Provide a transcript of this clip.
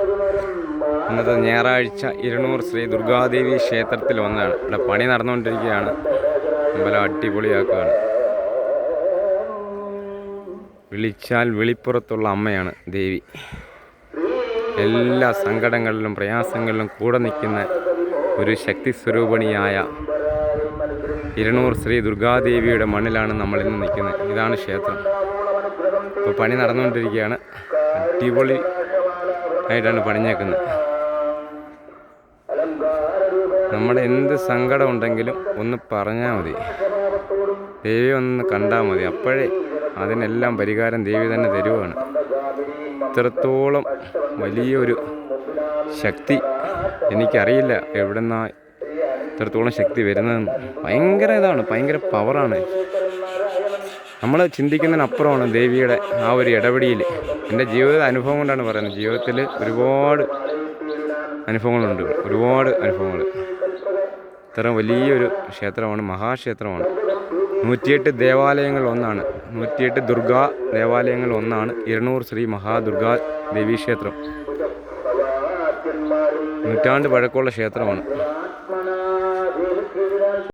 ഇന്നത്തെ ഞായറാഴ്ച ഇരുന്നൂർ ശ്രീ ദുർഗാദേവി ക്ഷേത്രത്തിൽ വന്നതാണ്. ഇവിടെ പണി നടന്നുകൊണ്ടിരിക്കുകയാണ്. അമ്പലം അടിപൊളിയാക്കുകയാണ്. വിളിച്ചാൽ വിളിപ്പുറത്തുള്ള അമ്മയാണ് ദേവി. എല്ലാ സങ്കടങ്ങളിലും പ്രയാസങ്ങളിലും കൂടെ നിൽക്കുന്ന ഒരു ശക്തി സ്വരൂപിണിയായ ഇരുന്നൂർ ശ്രീ ദുർഗാദേവിയുടെ മണ്ണിലാണ് നമ്മൾ ഇന്ന് നിൽക്കുന്നത്. ഇതാണ് ക്ഷേത്രം. ഇപ്പോൾ പണി നടന്നുകൊണ്ടിരിക്കുകയാണ്. അടിപൊളി ആയിട്ടാണ് പണിഞ്ഞേക്കുന്നത്. നമ്മുടെ എന്ത് സങ്കടം ഉണ്ടെങ്കിലും ഒന്ന് പറഞ്ഞാൽ മതി, ദേവി ഒന്ന് കണ്ടാൽ മതി, അപ്പോഴേ അതിനെല്ലാം പരിഹാരം ദേവി തന്നെ തരുവാണ്. ഇത്രത്തോളം വലിയൊരു ശക്തി എനിക്കറിയില്ല എവിടെന്നാ ഇത്രത്തോളം ശക്തി വരുന്നതെന്ന്. ഭയങ്കര ഇതാണ്, ഭയങ്കര പവറാണ്. നമ്മൾ ചിന്തിക്കുന്നതിനപ്പുറമാണ് ദേവിയുടെ ആ ഒരു ഇടപെടിയിൽ. എൻ്റെ ജീവിത അനുഭവം കൊണ്ടാണ് പറയുന്നത്. ജീവിതത്തിൽ ഒരുപാട് അനുഭവങ്ങളുണ്ട്, ഒരുപാട് അനുഭവങ്ങൾ. ഇത്ര വലിയൊരു ക്ഷേത്രമാണ്, മഹാക്ഷേത്രമാണ്. 108 ദേവാലയങ്ങൾ ഒന്നാണ്, 108 ദുർഗാ ദേവാലയങ്ങൾ ഒന്നാണ് ഇരുന്നൂർ ശ്രീ മഹാദുർഗാ ദേവീക്ഷേത്രം. നൂറ്റാണ്ട് പഴക്കമുള്ള ക്ഷേത്രമാണ്.